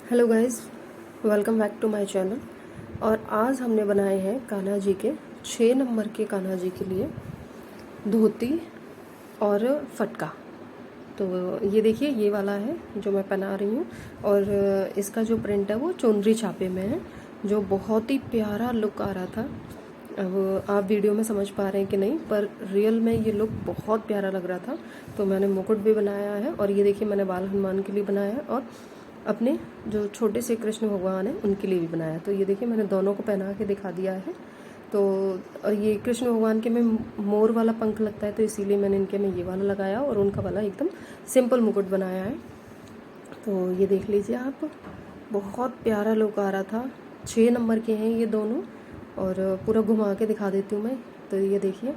Hello guys, welcome back to my channel. और आज हमने बनाए हैं कान्हा जी के 6 नंबर के कान्हा जी के लिए धोती और फटका। तो ये देखिए, ये वाला है जो मैं पहना रही हूँ। और इसका जो प्रिंट है वो चुनरी छापे में है, जो बहुत ही प्यारा लुक आ रहा था। अब आप वीडियो में समझ पा रहे हैं कि नहीं, पर रियल में ये लुक बहुत प्यारा लग रहा था। तो मैंने मुकुट भी बनाया है, और ये देखिए मैंने बाल हनुमान के लिए बनाया है, और अपने जो छोटे से कृष्ण भगवान हैं उनके लिए भी बनाया। तो ये देखिए मैंने दोनों को पहना के दिखा दिया है। तो और ये कृष्ण भगवान के में मोर वाला पंख लगता है, तो इसीलिए मैंने इनके में ये वाला लगाया, और उनका वाला एकदम सिंपल मुकुट बनाया है। तो ये देख लीजिए आप, बहुत प्यारा लुक आ रहा था। 6 नंबर के हैं ये दोनों, और पूरा घुमा के दिखा देती हूँ मैं। तो ये देखिए,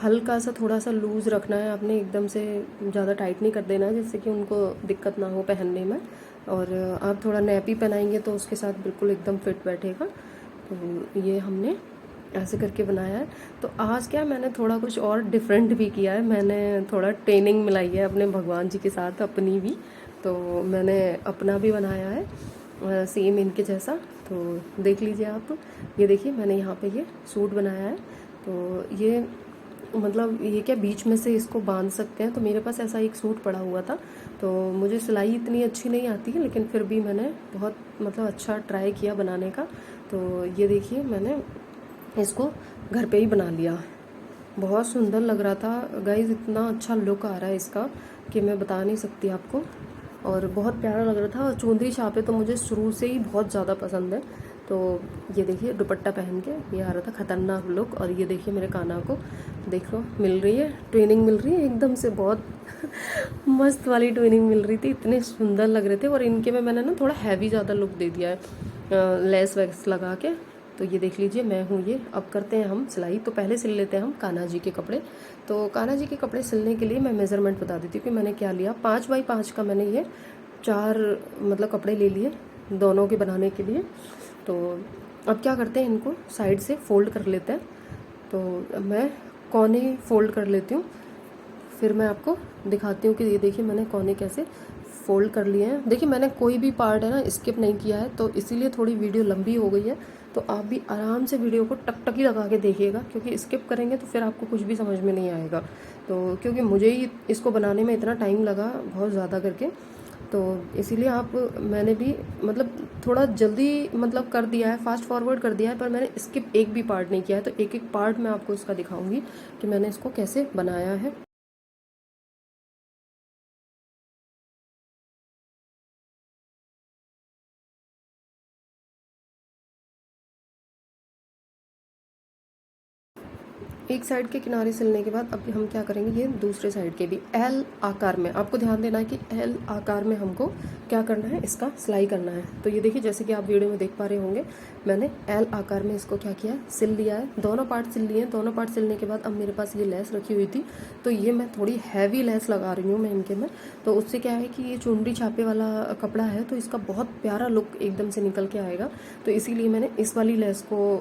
हल्का सा थोड़ा सा लूज़ रखना है आपने, एकदम से ज़्यादा टाइट नहीं कर देना है, जिससे कि उनको दिक्कत ना हो पहनने में। और आप थोड़ा नैपी पहनाएंगे तो उसके साथ बिल्कुल एकदम फिट बैठेगा। तो ये हमने ऐसे करके बनाया है। तो आज क्या, मैंने थोड़ा कुछ और डिफरेंट भी किया है। मैंने थोड़ा ट्रेनिंग मिलाई है अपने भगवान जी के साथ, अपनी भी। तो मैंने अपना भी बनाया है सेम इनके जैसा। तो देख लीजिए आप, ये देखिए मैंने यहाँ पे ये सूट बनाया है। तो ये मतलब ये क्या, बीच में से इसको बांध सकते हैं। तो मेरे पास ऐसा एक सूट पड़ा हुआ था। तो मुझे सिलाई इतनी अच्छी नहीं आती है, लेकिन फिर भी मैंने बहुत मतलब अच्छा ट्राई किया बनाने का। तो ये देखिए मैंने इसको घर पे ही बना लिया। बहुत सुंदर लग रहा था गाइज, इतना अच्छा लुक आ रहा है इसका कि मैं बता नहीं सकती आपको। और बहुत प्यारा लग रहा था। और चुंदरी छापे तो मुझे शुरू से ही बहुत ज़्यादा पसंद है। तो ये देखिए दुपट्टा पहन के ये आ रहा था खतरनाक लुक। और ये देखिए मेरे कान्हा को देखो, मिल रही है ट्रेनिंग, मिल रही है एकदम से, बहुत मस्त वाली ट्रेनिंग मिल रही थी। इतने सुंदर लग रहे थे। और इनके में मैंने ना थोड़ा हैवी ज़्यादा लुक दे दिया है लेस वैक्स लगा के। तो ये देख लीजिए मैं हूँ ये। अब करते हैं हम सिलाई। तो पहले सिल लेते हैं हम कान्हा जी के कपड़े। तो कान्हा जी के कपड़े सिलने के लिए मैं मेज़रमेंट बता देती हूँ कि मैंने क्या लिया। 5x5 का मैंने ये 4 मतलब कपड़े ले लिए दोनों के बनाने के लिए। तो अब क्या करते हैं, इनको साइड से फोल्ड कर लेते हैं। तो मैं कोने फोल्ड कर लेती हूँ, फिर मैं आपको दिखाती हूँ कि ये देखिए मैंने कोने कैसे फोल्ड कर लिए हैं। देखिए मैंने कोई भी पार्ट है ना स्किप नहीं किया है, तो इसीलिए थोड़ी वीडियो लंबी हो गई है। तो आप भी आराम से वीडियो को टकटकी लगा के देखिएगा, क्योंकि स्किप करेंगे तो फिर आपको कुछ भी समझ में नहीं आएगा। तो क्योंकि मुझे ही इसको बनाने में इतना टाइम लगा बहुत ज़्यादा करके, तो इसीलिए आप, मैंने भी मतलब थोड़ा जल्दी मतलब कर दिया है, फास्ट फॉरवर्ड कर दिया है, पर मैंने स्किप एक भी पार्ट नहीं किया है। तो एक एक पार्ट मैं आपको इसका दिखाऊंगी कि मैंने इसको कैसे बनाया है। एक साइड के किनारे सिलने के बाद अब हम क्या करेंगे, ये दूसरे साइड के भी एल आकार में, आपको ध्यान देना है कि एल आकार में हमको क्या करना है, इसका सिलाई करना है। तो ये देखिए जैसे कि आप वीडियो में देख पा रहे होंगे, मैंने एल आकार में इसको क्या किया है, सिल लिया है। दोनों पार्ट सिल लिए हैं। दोनों पार्ट सिलने के बाद अब मेरे पास ये लेस रखी हुई थी, तो ये मैं थोड़ी हैवी लेस लगा रही हूँ मैं इनके में। तो उससे क्या है कि ये चुनरी छापे वाला कपड़ा है, तो इसका बहुत प्यारा लुक एकदम से निकल के आएगा। तो इसीलिए मैंने इस वाली लेस को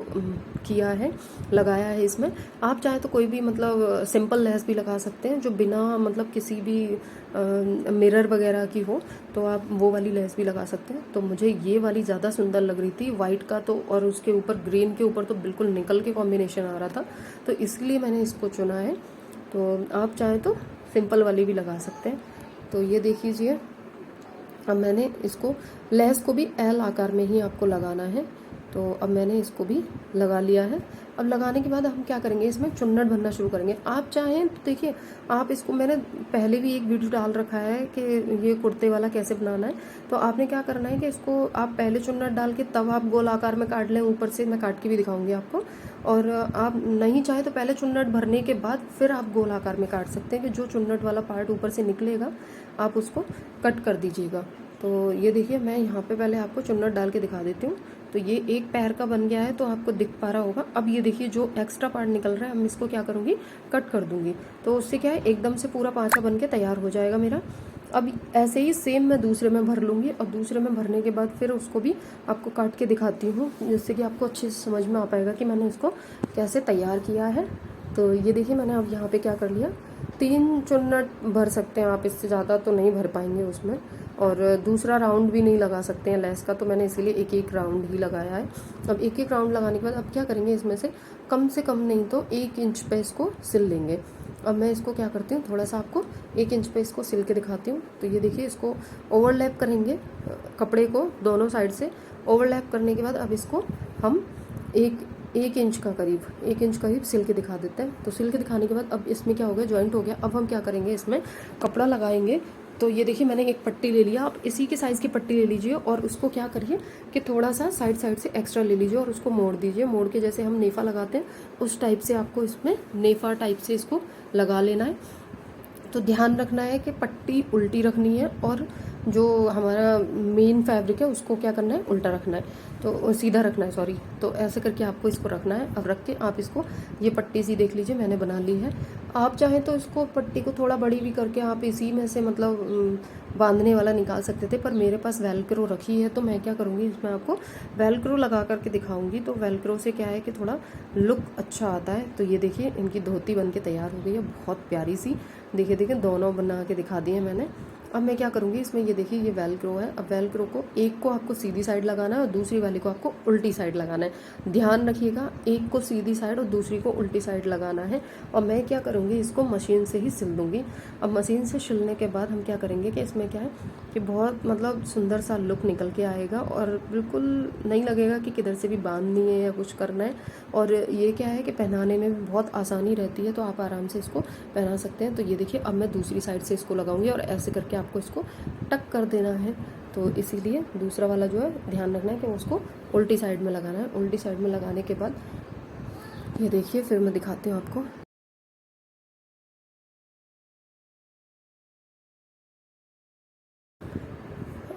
किया है, लगाया है इसमें। आप चाहे तो कोई भी मतलब सिंपल लेस भी लगा सकते हैं, जो बिना मतलब किसी भी मिरर वगैरह की हो, तो आप वो वाली लेस भी लगा सकते हैं। तो मुझे ये वाली ज़्यादा सुंदर लग रही थी वाइट का, तो और उसके ऊपर ग्रीन के ऊपर तो बिल्कुल निकल के कॉम्बिनेशन आ रहा था, तो इसलिए मैंने इसको चुना है। तो आप चाहें तो सिंपल वाली भी लगा सकते हैं। तो ये देख लीजिए, अब मैंने इसको लेस को भी एल आकार में ही आपको लगाना है। तो अब मैंने इसको भी लगा लिया है। अब लगाने के बाद हम क्या करेंगे, इसमें चुन्नट भरना शुरू करेंगे। आप चाहें तो देखिए, आप इसको, मैंने पहले भी एक वीडियो डाल रखा है कि ये कुर्ते वाला कैसे बनाना है। तो आपने क्या करना है कि इसको आप पहले चुन्नट डाल के तब आप गोल आकार में काट लें, ऊपर से मैं काट के भी दिखाऊंगी आपको। और आप नहीं चाहे तो पहले चुन्नट भरने के बाद फिर आप गोल आकार में काट सकते हैं, कि जो चुन्नट वाला पार्ट ऊपर से निकलेगा आप उसको कट कर दीजिएगा। तो ये देखिए मैं यहाँ पे पहले आपको चुन्नट डाल के दिखा देती हूँ। तो ये एक पैर का बन गया है, तो आपको दिख पा रहा होगा। अब ये देखिए जो एक्स्ट्रा पार्ट निकल रहा है, हम इसको क्या करूँगी, कट कर दूँगी। तो उससे क्या है, एकदम से पूरा पाँचा बन के तैयार हो जाएगा मेरा। अब ऐसे ही सेम मैं दूसरे में भर लूँगी, और दूसरे में भरने के बाद फिर उसको भी आपको काट के दिखाती हूँ, जिससे कि आपको अच्छे से समझ में आ पाएगा कि मैंने इसको कैसे तैयार किया है। तो ये देखिए मैंने अब यहाँ पे क्या कर लिया, 3 चुन्नट भर सकते हैं आप, इससे ज़्यादा तो नहीं भर पाएंगे उसमें। और दूसरा राउंड भी नहीं लगा सकते हैं लेस का, तो मैंने इसीलिए एक एक राउंड ही लगाया है। अब एक एक राउंड लगाने के बाद अब क्या करेंगे, इसमें से कम नहीं तो 1 इंच पे इसको सिल लेंगे। अब मैं इसको क्या करती हूँ, थोड़ा सा आपको 1 इंच पे इसको सिल के दिखाती हूँ। तो ये देखिए, इसको ओवरलैप करेंगे कपड़े को दोनों साइड से। ओवरलैप करने के बाद अब इसको हम एक इंच करीब सिल के दिखा देते हैं। तो सिल के दिखाने के बाद अब इसमें क्या हो गया, जॉइंट हो गया। अब हम क्या करेंगे, इसमें कपड़ा लगाएंगे। तो ये देखिए, मैंने एक पट्टी ले लिया, आप इसी के साइज़ की पट्टी ले लीजिए और उसको क्या करिए कि थोड़ा सा साइड से एक्स्ट्रा ले लीजिए और उसको मोड़ दीजिए। मोड़ के जैसे हम नेफा लगाते हैं उस टाइप से आपको इसमें नेफा टाइप से इसको लगा लेना है। तो ध्यान रखना है कि पट्टी उल्टी रखनी है और जो हमारा मेन फैब्रिक है उसको क्या करना है, उल्टा रखना है, तो सीधा रखना है, सॉरी। तो ऐसे करके आपको इसको रखना है। अब रख के आप इसको, ये पट्टी सी देख लीजिए मैंने बना ली है। आप चाहें तो इसको पट्टी को थोड़ा बड़ी भी करके आप इसी में से मतलब बांधने वाला निकाल सकते थे, पर मेरे पास वेलक्रो रखी है तो मैं क्या करूँगी, इसमें आपको वेलक्रो लगा करके दिखाऊंगी। तो वेलक्रो से क्या है कि थोड़ा लुक अच्छा आता है। तो ये देखिए, इनकी धोती बन के तैयार हो गई है, बहुत प्यारी सी। देखिए दोनों बना के दिखा दिए मैंने। अब मैं क्या करूँगी, इसमें ये देखिए ये वेलक्रो है। अब वेलक्रो को एक को आपको सीधी साइड लगाना है और दूसरी वाली को आपको उल्टी साइड लगाना है। ध्यान रखिएगा, एक को सीधी साइड और दूसरी को उल्टी साइड लगाना है। और मैं क्या करूँगी, इसको मशीन से ही सिल दूँगी। अब मशीन से सिलने के बाद हम क्या करेंगे कि इसमें क्या है कि बहुत मतलब सुंदर सा लुक निकल के आएगा और बिल्कुल नहीं लगेगा कि किधर से भी बांधनी है या कुछ करना है। और ये क्या है कि पहनाने में भी बहुत आसानी रहती है, तो आप आराम से इसको पहना सकते हैं। तो ये देखिए, अब मैं दूसरी साइड से इसको लगाऊंगी और ऐसे करके आपको इसको टक कर देना है। तो इसीलिए दूसरा वाला जो है ध्यान रखना है कि उसको उल्टी साइड में लगाना है। उल्टी साइड में लगाने के बाद ये देखिए, फिर मैं दिखाती हूँ आपको।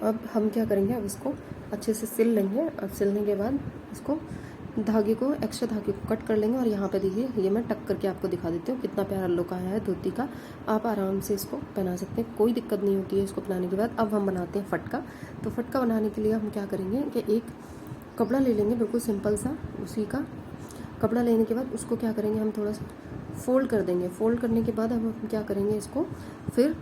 अब हम क्या करेंगे, अब इसको अच्छे से सिल लेंगे। अब सिलने के बाद इसको धागे को, एक्स्ट्रा धागे को कट कर लेंगे। और यहाँ पे देखिए, ये मैं टक करके आपको दिखा देती हूँ कितना प्यारा लुक आया है धोती का। आप आराम से इसको पहना सकते हैं, कोई दिक्कत नहीं होती है इसको पहनाने के बाद। अब हम बनाते हैं फटका। तो फटका बनाने के लिए हम क्या करेंगे कि एक कपड़ा ले लेंगे, बिल्कुल सिंपल सा। उसी का कपड़ा लेने के बाद उसको क्या करेंगे, हम थोड़ा सा फोल्ड कर देंगे। फोल्ड करने के बाद अब हम क्या करेंगे, इसको फिर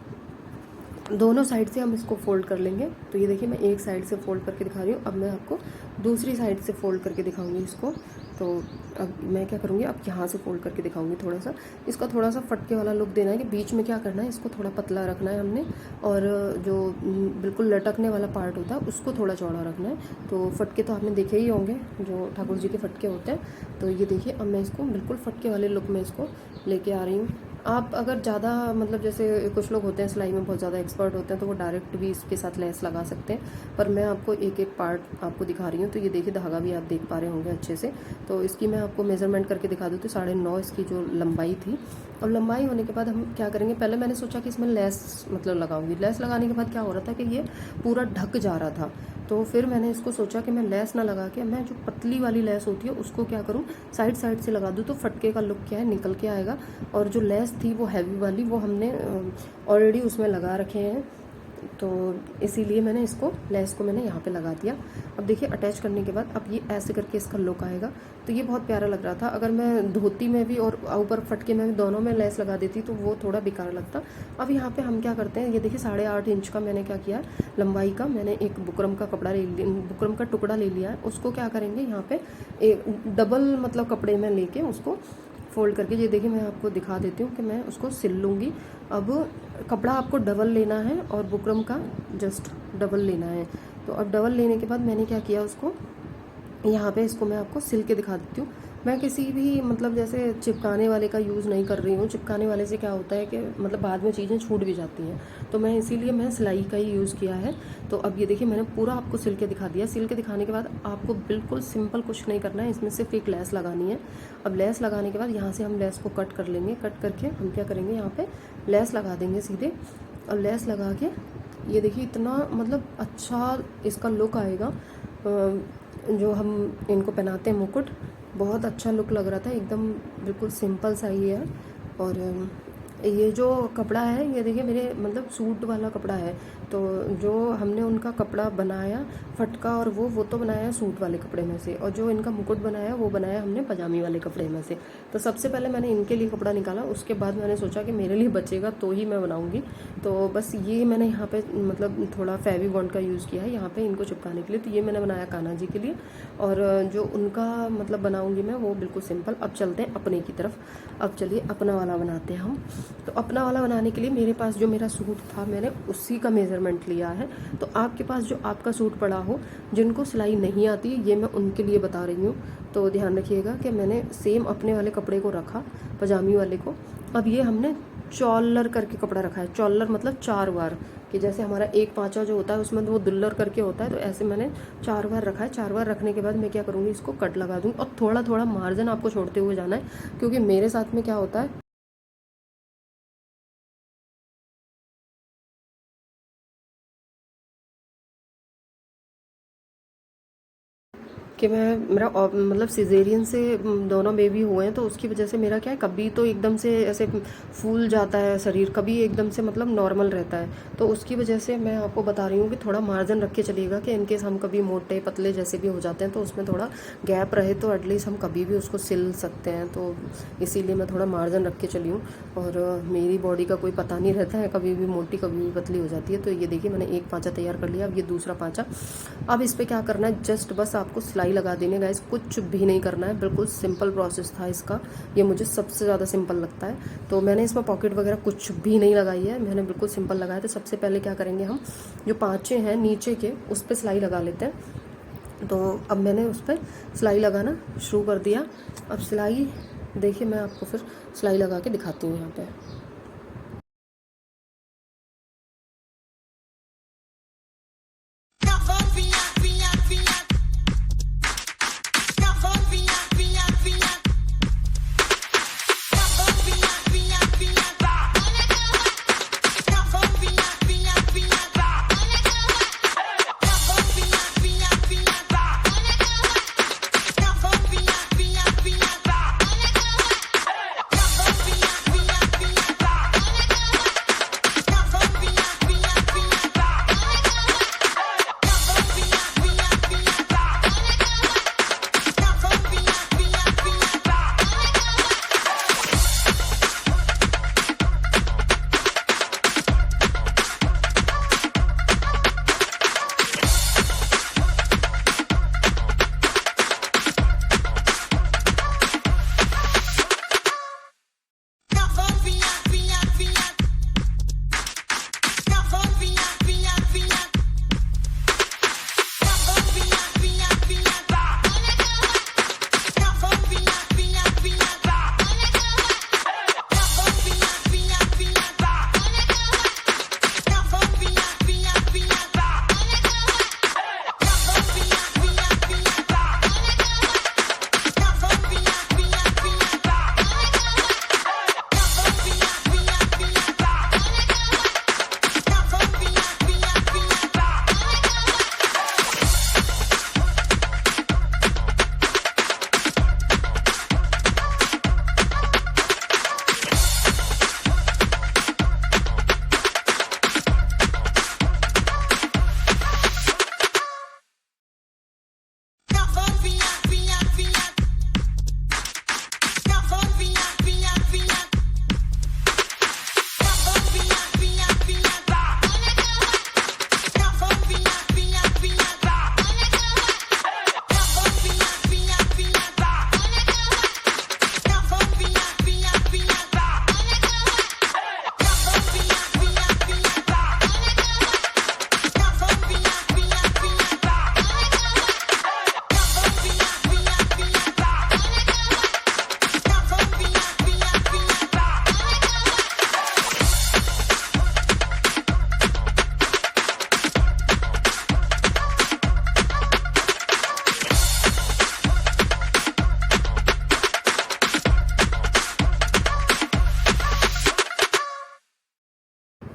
दोनों साइड से हम इसको फोल्ड कर लेंगे। तो ये देखिए, मैं एक साइड से फोल्ड करके दिखा रही हूँ। अब मैं आपको दूसरी साइड से फोल्ड करके दिखाऊंगी इसको। तो अब मैं क्या करूँगी, अब यहाँ से फोल्ड करके दिखाऊंगी। थोड़ा सा इसका थोड़ा सा फटके वाला लुक देना है कि बीच में क्या करना है, इसको थोड़ा पतला रखना है हमने, और जो बिल्कुल लटकने वाला पार्ट होता है उसको थोड़ा चौड़ा रखना है। तो फटके तो आपने देखे ही होंगे, जो ठाकुर जी के फटके होते हैं। तो ये देखिए, अब मैं इसको बिल्कुल फटके वाले लुक में इसको लेके आ रही हूँ। आप अगर ज़्यादा मतलब जैसे कुछ लोग होते हैं सिलाई में बहुत ज़्यादा एक्सपर्ट होते हैं, तो वो डायरेक्ट भी इसके साथ लेस लगा सकते हैं, पर मैं आपको एक एक पार्ट आपको दिखा रही हूँ। तो ये देखिए, धागा भी आप देख पा रहे होंगे अच्छे से। तो इसकी मैं आपको मेज़रमेंट करके दिखा दूँ तो 9.5 इसकी जो लंबाई थी। अब लंबाई होने के बाद हम क्या करेंगे, पहले मैंने सोचा कि इसमें लेस मतलब लगाऊंगी। लेस लगाने के बाद क्या हो रहा था कि ये पूरा ढक जा रहा था। तो फिर मैंने इसको सोचा कि मैं लेस ना लगा के मैं जो पतली वाली लेस होती है उसको क्या करूँ, साइड से लगा दूँ, तो फटके का लुक क्या है निकल के आएगा। और जो लेस थी वो हैवी वाली, वो हमने ऑलरेडी उसमें लगा रखे हैं, तो इसीलिए मैंने इसको लेस को मैंने यहाँ पे लगा दिया। अब देखिए, अटैच करने के बाद अब ये ऐसे करके इसका लुक आएगा। तो ये बहुत प्यारा लग रहा था। अगर मैं धोती में भी और ऊपर फटके में भी दोनों में लेस लगा देती तो वो थोड़ा बेकार लगता। अब यहाँ पे हम क्या करते हैं, ये देखिए 8.5 इंच का मैंने क्या किया, लंबाई का मैंने एक बुकरम का कपड़ा ले लिया, बुकरम का टुकड़ा ले लिया है। उसको क्या करेंगे, यहाँ पे एक डबल मतलब कपड़े में लेके उसको फोल्ड करके, ये देखिए मैं आपको दिखा देती हूँ कि मैं उसको सिल लूँगी। अब कपड़ा आपको डबल लेना है और बुकरम का जस्ट डबल लेना है। तो अब डबल लेने के बाद मैंने क्या किया, उसको यहाँ पे इसको मैं आपको सिल के दिखा देती हूँ। मैं किसी भी मतलब जैसे चिपकाने वाले का यूज़ नहीं कर रही हूँ। चिपकाने वाले से क्या होता है कि मतलब बाद में चीज़ें छूट भी जाती हैं, तो मैं इसीलिए मैं सिलाई का ही यूज़ किया है। तो अब ये देखिए, मैंने पूरा आपको सिल के दिखा दिया। सिल के दिखाने के बाद आपको बिल्कुल सिंपल कुछ नहीं करना है, इसमें सिर्फ एक लेस लगानी है। अब लेस लगाने के बाद यहाँ से हम लेस को कट कर लेंगे। कट करके हम क्या करेंगे, यहाँ पर लेस लगा देंगे सीधे। और लेस लगा के ये देखिए, इतना मतलब अच्छा इसका लुक आएगा। जो हम इनको पहनाते हैं मुकुट, बहुत अच्छा लुक लग रहा था एकदम, बिल्कुल सिंपल सा ही है। और ये जो कपड़ा है, ये देखिए मेरे मतलब सूट वाला कपड़ा है, तो जो हमने उनका कपड़ा बनाया फटका और वो तो बनाया सूट वाले कपड़े में से, और जो इनका मुकुट बनाया वो बनाया हमने पजामी वाले कपड़े में से। तो सबसे पहले मैंने इनके लिए कपड़ा निकाला, उसके बाद मैंने सोचा कि मेरे लिए बचेगा तो ही मैं बनाऊंगी। तो बस ये मैंने यहाँ पे मतलब थोड़ा फेवी बॉन्ड का यूज़ किया है यहाँ पे इनको चिपकाने के लिए। तो ये मैंने बनाया कान्हा जी के लिए, और जो उनका मतलब बनाऊंगी मैं वो बिल्कुल सिंपल। अब चलते हैं अपने की तरफ। अब चलिए अपना वाला बनाते हैं हम। तो अपना वाला बनाने के लिए मेरे पास जो मेरा सूट था मैंने उसी का मेज़रमेंट लिया है। तो आपके पास जो आपका सूट पड़ा हो, जिनको सिलाई नहीं आती ये मैं उनके लिए बता रही हूँ, तो ध्यान रखिएगा कि मैंने सेम अपने वाले कपड़े को रखा, पजामी वाले को। अब ये हमने चॉलर करके कपड़ा रखा है। चॉलर मतलब 4 बार, कि जैसे हमारा 1 पाँचा जो होता है उसमें तो वो दुल्लर करके होता है, तो ऐसे मैंने 4 बार रखा है। 4 बार रखने के बाद मैं क्या करूँगी, इसको कट लगा दूँगी, और थोड़ा थोड़ा मार्जिन आपको छोड़ते हुए जाना है, क्योंकि मेरे साथ में क्या होता है कि मैं मेरा मतलब सिजेरियन से दोनों बेबी हुए हैं, तो उसकी वजह से मेरा क्या है, कभी तो एकदम से ऐसे फूल जाता है शरीर, कभी एकदम से मतलब नॉर्मल रहता है। तो उसकी वजह से मैं आपको बता रही हूँ कि थोड़ा मार्जिन रख के चलिएगा, कि इनकेस हम कभी मोटे पतले जैसे भी हो जाते हैं तो उसमें थोड़ा गैप रहे, तो एटलीस्ट हम कभी भी उसको सिल सकते हैं। तो इसीलिए मैं थोड़ा मार्जिन रख के चली हूँ। और मेरी बॉडी का कोई पता नहीं रहता है, कभी भी मोटी कभी भी पतली हो जाती है। तो ये देखिए मैंने 1 पाँचा तैयार कर लिया। अब ये दूसरा पाँचा, अब इस पर क्या करना है, जस्ट बस आपको सिलाई लगा देनी है गाइस, कुछ भी नहीं करना है। बिल्कुल सिंपल प्रोसेस था इसका, ये मुझे सबसे ज़्यादा सिंपल लगता है। तो मैंने इसमें पॉकेट वगैरह कुछ भी नहीं लगाई है, मैंने बिल्कुल सिंपल लगाया। तो सबसे पहले क्या करेंगे, हम जो पाँचे हैं नीचे के उस पर सिलाई लगा लेते हैं। तो अब मैंने उस पर सिलाई लगाना शुरू कर दिया। अब सिलाई देखिए, मैं आपको फिर सिलाई लगा के दिखाती हूँ यहाँ पे।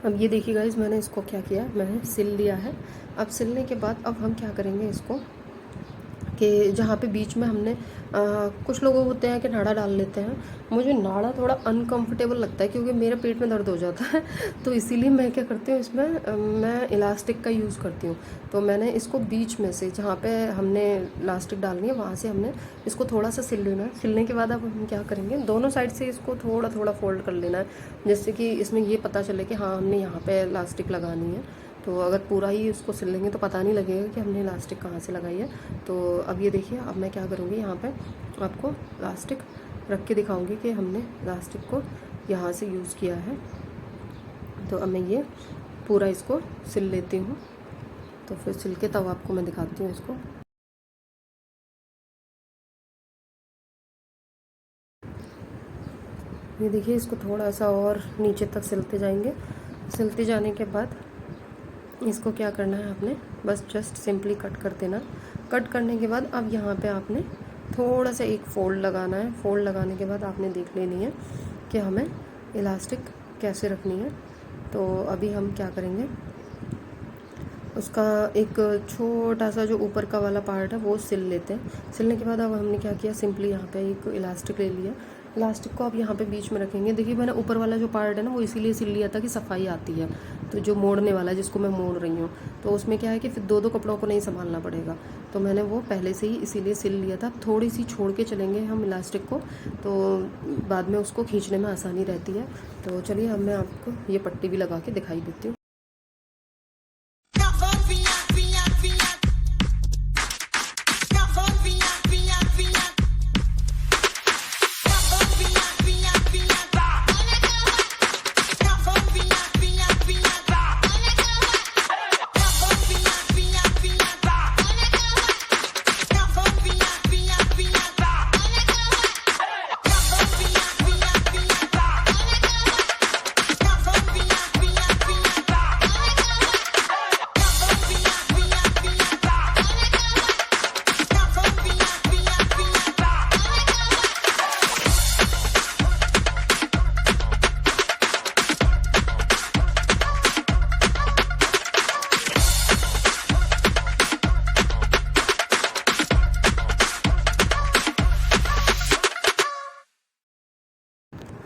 अब ये देखिए गाइस, मैंने इसको क्या किया, मैंने सिल लिया है। अब सिलने के बाद अब हम क्या करेंगे इसको, कि जहाँ पे बीच में हमने कुछ लोग होते हैं कि नाड़ा डाल लेते हैं। मुझे नाड़ा थोड़ा अनकंफर्टेबल लगता है क्योंकि मेरे पेट में दर्द हो जाता है तो इसीलिए मैं क्या करती हूँ इसमें मैं इलास्टिक का यूज़ करती हूँ। तो मैंने इसको बीच में से जहाँ पे हमने इलास्टिक डालनी है वहाँ से हमने इसको थोड़ा सा सिल लेना है। सिलने के बाद अब हम क्या करेंगे, दोनों साइड से इसको थोड़ा थोड़ा फोल्ड कर लेना है, जिससे कि इसमें ये पता चले कि हाँ हमने यहाँ पे इलास्टिक लगानी है। तो अगर पूरा ही इसको सिल लेंगे तो पता नहीं लगेगा कि हमने इलास्टिक कहाँ से लगाई है। तो अब ये देखिए, अब मैं क्या करूँगी, यहाँ पे आपको इलास्टिक रख के दिखाऊंगी कि हमने इलास्टिक को यहाँ से यूज़ किया है। तो अब मैं ये पूरा इसको सिल लेती हूँ, तो फिर सिल के तब आपको मैं दिखाती हूँ इसको। ये देखिए, इसको थोड़ा सा और नीचे तक सिलते जाएंगे। सिलते जाने के बाद इसको क्या करना है आपने, बस जस्ट सिंपली कट कर देना। कट करने के बाद अब यहाँ पे आपने थोड़ा सा एक फ़ोल्ड लगाना है। फ़ोल्ड लगाने के बाद आपने देख लेनी है कि हमें इलास्टिक कैसे रखनी है। तो अभी हम क्या करेंगे, उसका एक छोटा सा जो ऊपर का वाला पार्ट है वो सिल लेते हैं। सिलने के बाद अब हमने क्या किया, सिंपली यहाँ पे एक इलास्टिक ले लिया। इलास्टिक को आप यहाँ पे बीच में रखेंगे। देखिए, मैंने ऊपर वाला जो पार्ट है ना वो इसीलिए सिल लिया था कि सफाई आती है, तो जो मोड़ने वाला है जिसको मैं मोड़ रही हूँ, तो उसमें क्या है कि फिर दो दो कपड़ों को नहीं संभालना पड़ेगा। तो मैंने वो पहले से ही इसीलिए सिल लिया था। थोड़ी सी छोड़ के चलेंगे हम इलास्टिक को, तो बाद में उसको खींचने में आसानी रहती है। तो चलिए, अब मैं आपको ये पट्टी भी लगा के दिखाई देती हूँ।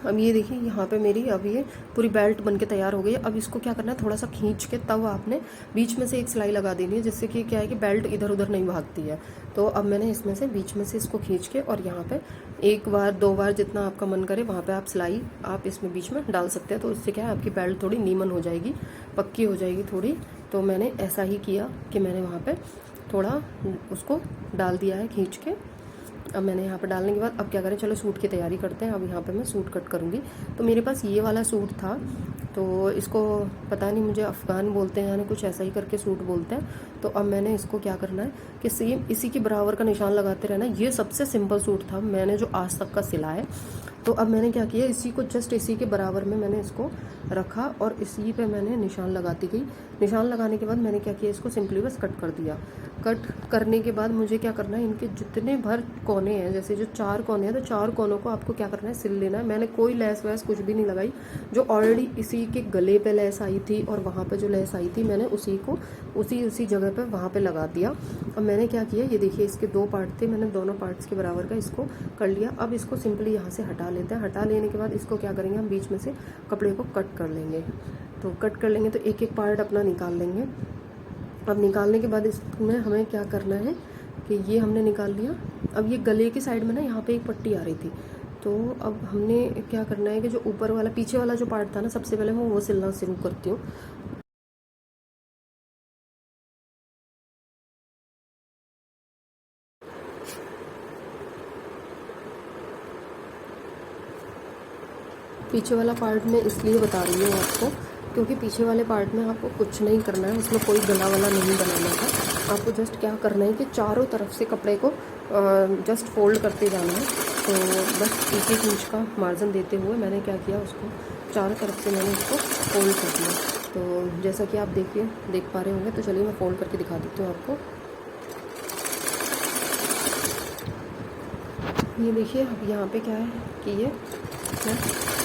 अब ये देखिए, यहाँ पे मेरी अब ये पूरी बेल्ट बन के तैयार हो गई है। अब इसको क्या करना है, थोड़ा सा खींच के तब आपने बीच में से एक सिलाई लगा देनी है, जिससे कि क्या है कि बेल्ट इधर उधर नहीं भागती है। तो अब मैंने इसमें से बीच में से इसको खींच के और यहाँ पे एक बार दो बार जितना आपका मन करे वहाँ पे आप सिलाई आप इसमें बीच में डाल सकते हैं। तो इससे क्या है, आपकी बेल्ट थोड़ी नीमन हो जाएगी, पक्की हो जाएगी थोड़ी। तो मैंने ऐसा ही किया कि मैंने वहाँ पर थोड़ा उसको डाल दिया है खींच के। अब मैंने यहाँ पर डालने के बाद अब क्या करें, चलो सूट की तैयारी करते हैं। अब यहाँ पे मैं सूट कट करूँगी। तो मेरे पास ये वाला सूट था, तो इसको पता नहीं मुझे अफ़गान बोलते हैं यानी कुछ ऐसा ही करके सूट बोलते हैं। तो अब मैंने इसको क्या करना है कि सेम इसी के बराबर का निशान लगाते रहना। ये सबसे सिंपल सूट था मैंने जो आज तक का सिला है। तो अब मैंने क्या किया, इसी को जस्ट इसी के बराबर में मैंने इसको रखा और इसी पे मैंने निशान लगाती गई। निशान लगाने के बाद मैंने क्या किया, इसको सिंपली बस कट कर दिया। कट करने के बाद मुझे क्या करना है, इनके जितने भर कोने हैं, जैसे जो 4 कोने हैं, तो 4 कोनों को आपको क्या करना है, सिल लेना है। मैंने कोई लेस वैस कुछ भी नहीं लगाई। जो ऑलरेडी इसी के गले पे लेस आई थी और वहाँ पे जो लेस आई थी, मैंने उसी को उसी जगह पे वहाँ पे लगा दिया। अब मैंने क्या किया, ये देखिए, इसके 2 पार्ट थे, मैंने दोनों पार्ट्स के बराबर का इसको कर लिया। अब इसको सिंपली यहाँ से हटा लेते हैं। हटा लेने के बाद इसको क्या करेंगे, हम बीच में से कपड़े को कट कर लेंगे। तो कट कर लेंगे तो एक एक पार्ट अपना निकाल लेंगे। अब निकालने के बाद इसमें हमें क्या करना है कि ये हमने निकाल लिया। अब ये गले की साइड में ना यहाँ पे एक पट्टी आ रही थी, तो अब हमने क्या करना है कि जो ऊपर वाला पीछे वाला जो पार्ट था ना, सबसे पहले मैं वो सिलना शुरू करती हूँ। पीछे वाला पार्ट मैं इसलिए बता रही हूँ आपको क्योंकि पीछे वाले पार्ट में आपको कुछ नहीं करना है, उसमें कोई गला वाला नहीं बनाना था। आपको जस्ट क्या करना है कि चारों तरफ से कपड़े को जस्ट फोल्ड करते जाना है। तो बस 1-1 इंच का मार्जिन देते हुए मैंने क्या किया, उसको चारों तरफ से मैंने इसको फोल्ड कर दिया। तो जैसा कि आप देख पा रहे होंगे, तो चलिए मैं फोल्ड करके दिखा देती हूँ आपको। ये देखिए, अब यहाँ पे क्या है कि ये मैं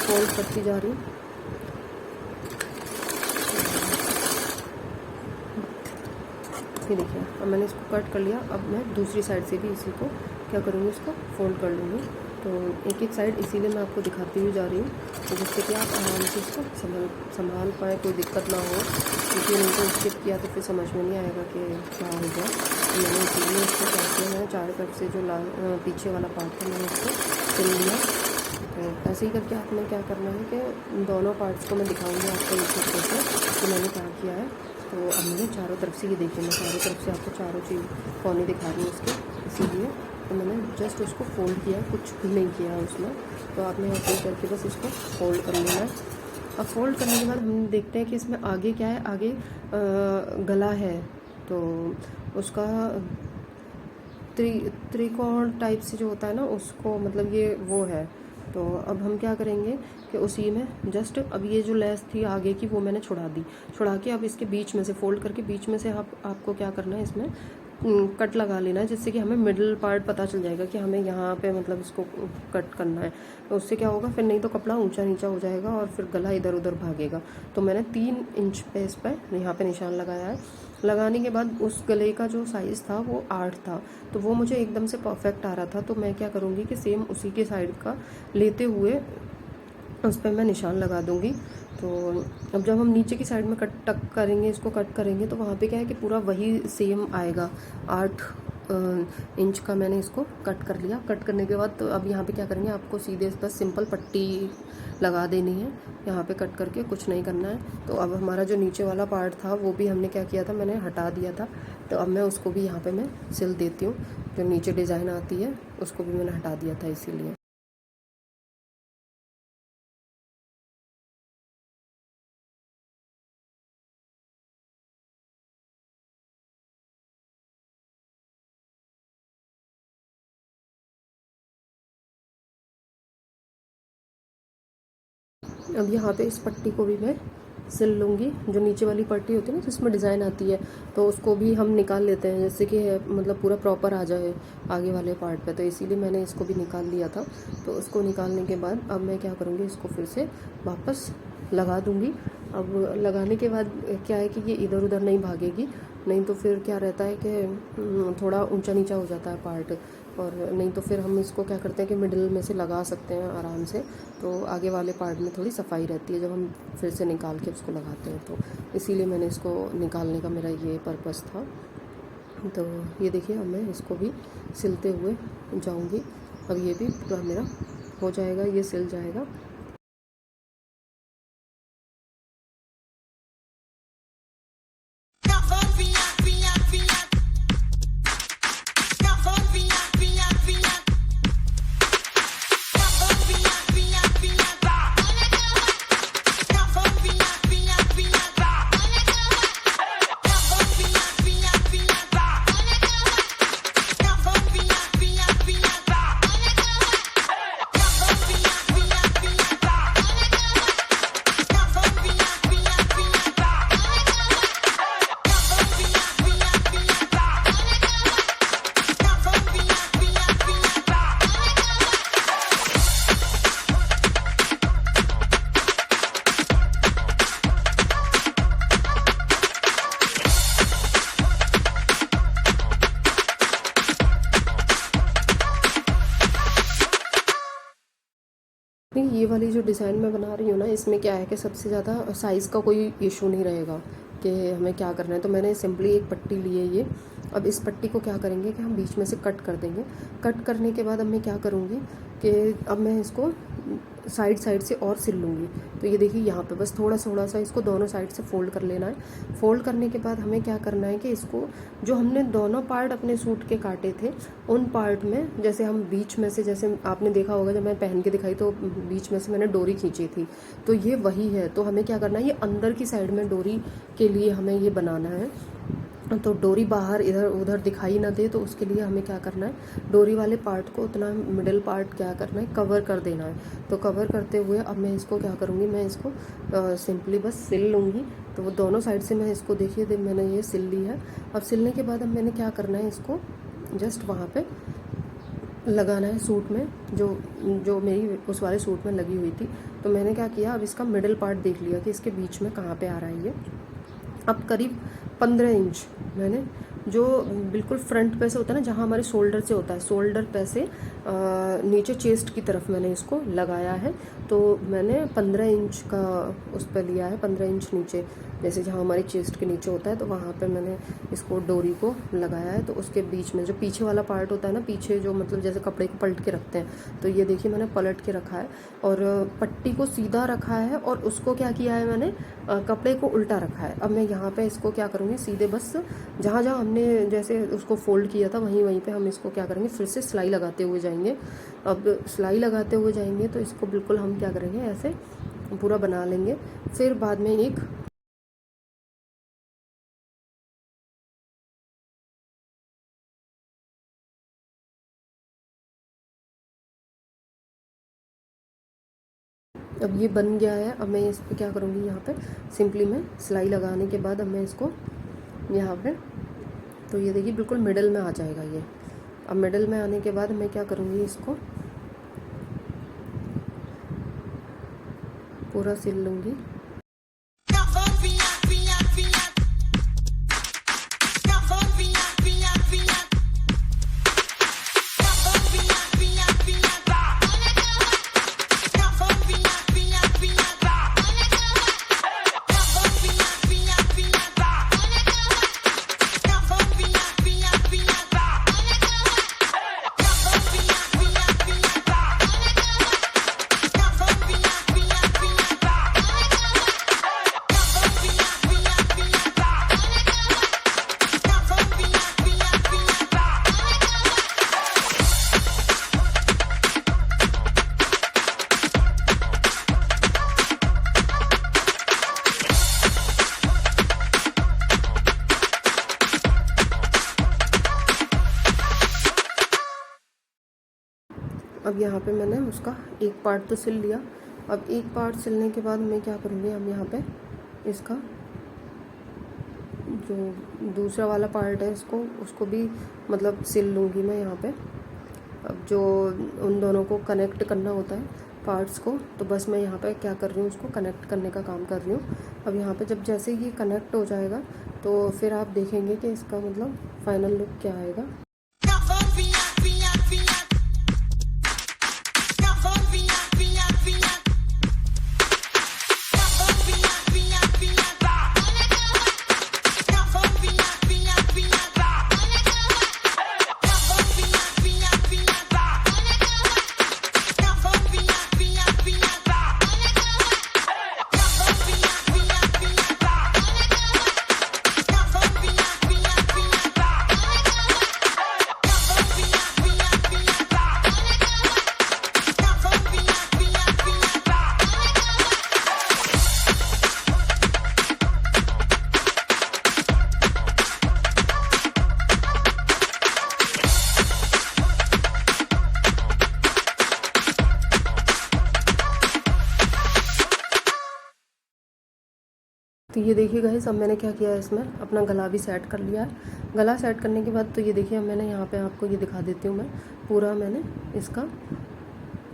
फोल्ड करती जा रही हूँ। ये देखिए अब मैंने इसको कट कर लिया। अब मैं दूसरी साइड से भी इसी को क्या करूँगी, इसको फोल्ड कर लूँगी। तो एक एक साइड इसीलिए मैं आपको दिखाती हुई जा रही हूँ, तो जिससे कि आप आराम से इसको संभाल पाए, कोई दिक्कत ना हो, क्योंकि नहीं तो स्किप किया तो फिर समझ में नहीं आएगा कि क्या हो गया। तो मैंने इसीलिए इसको क्या किया, मैंने चारों तरफ से जो पीछे वाला पार्ट था मैंने इसको सिल लिया। तो ऐसे ही करके आपने क्या करना है कि दोनों पार्ट्स को मैं दिखाऊँगी आपको एक तरीके से कि मैंने क्या किया है। तो अब मैंने चारों तरफ से, ये देखिए मैं चारों तरफ से आपको चारों चीज़ कोने दिखा रही हूँ इसके, इसीलिए तो मैंने जस्ट उसको फोल्ड किया, कुछ भी नहीं किया उसमें। तो आपने ऐसे ही करके बस इसको फोल्ड कर लेना है। अब फोल्ड करने के बाद हम देखते हैं कि इसमें आगे क्या है। आगे गला है, तो उसका त्रिकोण टाइप से जो होता है ना, उसको मतलब ये वो है। तो अब हम क्या करेंगे कि उसी में जस्ट अब ये जो लेस थी आगे की वो मैंने छुड़ा के अब इसके बीच में से फोल्ड करके बीच में से आपको क्या करना है, इसमें कट लगा लेना है, जिससे कि हमें मिडल पार्ट पता चल जाएगा कि हमें यहाँ पे मतलब इसको कट करना है। तो उससे क्या होगा, फिर नहीं तो कपड़ा ऊंचा नीचा हो जाएगा और फिर गला इधर उधर भागेगा। तो मैंने 3 इंच पे इस पर यहाँ पे निशान लगाया है। लगाने के बाद उस गले का जो साइज़ था वो 8 था, तो वो मुझे एकदम से परफेक्ट आ रहा था। तो मैं क्या करूँगी कि सेम उसी के साइड का लेते हुए उस पर मैं निशान लगा दूँगी। तो अब जब हम नीचे की साइड में टक करेंगे, इसको कट करेंगे, तो वहाँ पे क्या है कि पूरा वही सेम आएगा। 8 इंच का मैंने इसको कट कर लिया। कट करने के बाद तो अब यहाँ पे क्या करेंगे, आपको सीधे बस सिंपल पट्टी लगा देनी है, यहाँ पे कट करके, कुछ नहीं करना है। तो अब हमारा जो नीचे वाला पार्ट था वो भी हमने क्या किया था, मैंने हटा दिया था। तो अब मैं उसको भी यहाँ पे मैं सिल देती हूँ। जो नीचे डिज़ाइन आती है उसको भी मैंने हटा दिया था इसीलिए। अब यहाँ पे इस पट्टी को भी मैं सिल लूँगी। जो नीचे वाली पट्टी होती है ना जिसमें डिज़ाइन आती है, तो उसको भी हम निकाल लेते हैं, जैसे कि मतलब पूरा प्रॉपर आ जाए आगे वाले पार्ट पे। तो इसीलिए मैंने इसको भी निकाल लिया था। तो उसको निकालने के बाद अब मैं क्या करूँगी, इसको फिर से वापस लगा दूँगी। अब लगाने के बाद क्या है कि ये इधर उधर नहीं भागेगी, नहीं तो फिर क्या रहता है कि थोड़ा ऊंचा नीचा हो जाता है पार्ट, और नहीं तो फिर हम इसको क्या करते हैं कि मिडिल में से लगा सकते हैं आराम से। तो आगे वाले पार्ट में थोड़ी सफाई रहती है जब हम फिर से निकाल के उसको लगाते हैं। तो इसीलिए मैंने इसको निकालने का मेरा ये पर्पस था। तो ये देखिए अब मैं इसको भी सिलते हुए जाऊंगी। अब ये भी पूरा मेरा हो जाएगा, ये सिल जाएगा। नहीं, ये वाली जो डिज़ाइन मैं बना रही हूँ ना, इसमें क्या है कि सबसे ज़्यादा साइज़ का कोई इशू नहीं रहेगा कि हमें क्या करना है। तो मैंने सिंपली एक पट्टी ली है ये। अब इस पट्टी को क्या करेंगे कि हम बीच में से कट कर देंगे। कट करने के बाद अब मैं क्या करूँगी कि अब मैं इसको साइड साइड से और सिल लूँगी। तो ये देखिए यहाँ पे बस थोड़ा सा इसको दोनों साइड से फोल्ड कर लेना है। फोल्ड करने के बाद हमें क्या करना है कि इसको जो हमने दोनों पार्ट अपने सूट के काटे थे, उन पार्ट में जैसे हम बीच में से, जैसे आपने देखा होगा जब मैं पहन के दिखाई तो बीच में से मैंने डोरी खींची थी, तो ये वही है। तो हमें क्या करना है, ये अंदर की साइड में डोरी के लिए हमें ये बनाना है। तो डोरी बाहर इधर उधर दिखाई ना दे, तो उसके लिए हमें क्या करना है, डोरी वाले पार्ट को उतना मिडिल पार्ट क्या करना है, कवर कर देना है। तो कवर करते हुए अब मैं इसको क्या करूँगी, मैं इसको सिंपली बस सिल लूँगी। तो वो दोनों साइड से मैं इसको देखिए मैंने ये सिल ली है। अब सिलने के बाद अब मैंने क्या करना है, इसको जस्ट वहाँ पे लगाना है सूट में, जो मेरी उस वाले सूट में लगी हुई थी। तो मैंने क्या किया, अब इसका मिडिल पार्ट देख लिया कि इसके बीच में कहाँ पे आ रहा है ये। अब करीब 15 इंच मैंने जो बिल्कुल फ्रंट पे से होता है ना, जहाँ हमारे शोल्डर से होता है, शोल्डर पे से नीचे चेस्ट की तरफ मैंने इसको लगाया है। तो मैंने 15 इंच का उस पर लिया है, 15 इंच नीचे, जैसे जहाँ हमारी चेस्ट के नीचे होता है, तो वहाँ पे मैंने इसको डोरी को लगाया है। तो उसके बीच में जो पीछे वाला पार्ट होता है ना, पीछे जो मतलब जैसे कपड़े को पलट के रखते हैं, तो ये देखिए मैंने पलट के रखा है और पट्टी को सीधा रखा है और उसको क्या किया है मैंने, कपड़े को उल्टा रखा है। अब मैं यहाँ पे इसको क्या करूँगी, सीधे बस जहाँ जहाँ हमने जैसे उसको फोल्ड किया था वहीं वहीं पे हम इसको क्या करेंगे, फिर से सिलाई लगाते हुए जाएंगे। अब सिलाई लगाते हुए जाएंगे तो इसको बिल्कुल हम क्या करेंगे, ऐसे पूरा बना लेंगे। फिर बाद में एक अब ये बन गया है। अब मैं इस पर क्या करूँगी, यहाँ पे सिंपली मैं सिलाई लगाने के बाद अब मैं इसको यहाँ पे, तो ये देखिए बिल्कुल मिडल में आ जाएगा ये। अब मिडल में आने के बाद मैं क्या करूँगी, इसको पूरा सिल लूँगी। अब यहाँ पे मैंने उसका एक पार्ट तो सिल लिया। अब एक पार्ट सिलने के बाद मैं क्या करूँगी, हम यहाँ पे इसका जो दूसरा वाला पार्ट है उसको भी मतलब सिल लूँगी मैं यहाँ पे। अब जो उन दोनों को कनेक्ट करना होता है पार्ट्स को, तो बस मैं यहाँ पे क्या कर रही हूँ, उसको कनेक्ट करने का काम कर रही हूँ। अब यहाँ पे जब जैसे ये कनेक्ट हो जाएगा तो फिर आप देखेंगे कि इसका मतलब फाइनल लुक क्या आएगा। तो ये देखिए गाइस, अब मैंने क्या किया है, इसमें अपना गला भी सेट कर लिया है। गला सेट करने के बाद तो ये देखिए, अब मैंने यहाँ पे आपको ये दिखा देती हूँ, मैं पूरा मैंने इसका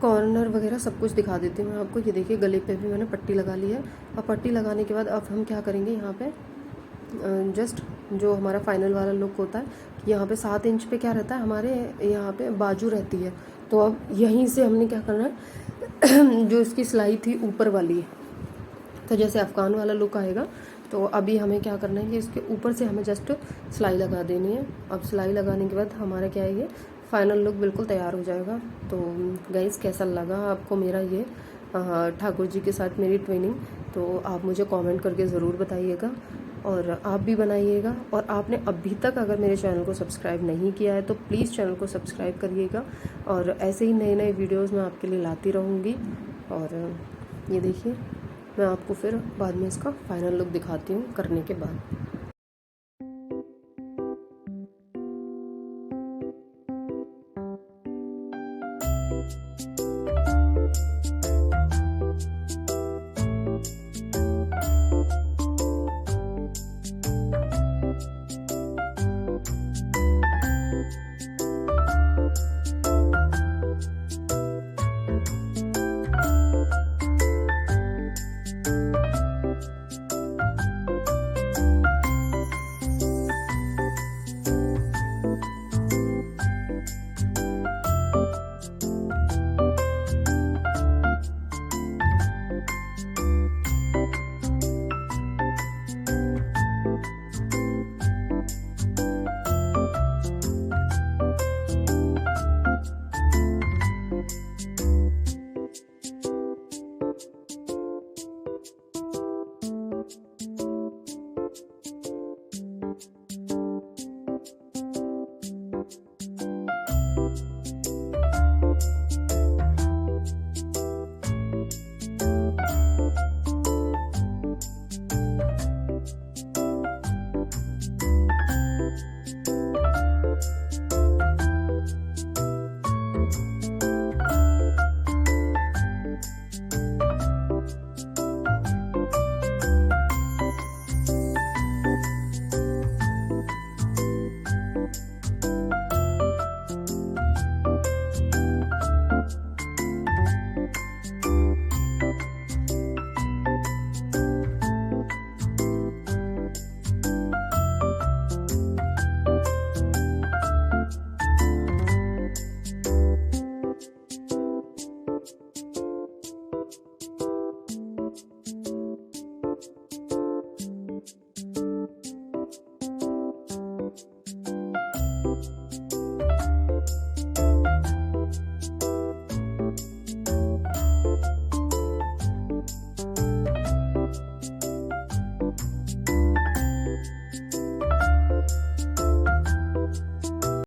कॉर्नर वगैरह सब कुछ दिखा देती हूँ मैं आपको। ये देखिए गले पे भी मैंने पट्टी लगा ली है। और पट्टी लगाने के बाद अब हम क्या करेंगे, यहाँ पे जस्ट जो हमारा फाइनल वाला लुक होता है, यहाँ पे 7 इंच पे क्या रहता है, हमारे यहाँ पे बाजू रहती है। तो अब यहीं से हमने क्या करना है जो इसकी सिलाई थी ऊपर वाली, तो जैसे अफ़गान वाला लुक आएगा, तो अभी हमें क्या करना है कि इसके ऊपर से हमें जस्ट सिलाई लगा देनी है। अब सिलाई लगाने के बाद हमारा क्या है, ये फाइनल लुक बिल्कुल तैयार हो जाएगा। तो गाइस, कैसा लगा आपको मेरा ये ठाकुर जी के साथ मेरी ट्विनिंग, तो आप मुझे कमेंट करके ज़रूर बताइएगा और आप भी बनाइएगा। और आपने अभी तक अगर मेरे चैनल को सब्सक्राइब नहीं किया है तो प्लीज़ चैनल को सब्सक्राइब करिएगा। और ऐसे ही नए नए वीडियोज़ मैं आपके लिए लाती रहूँगी। और ये देखिए, मैं आपको फिर बाद में इसका फाइनल लुक दिखाती हूँ करने के बाद।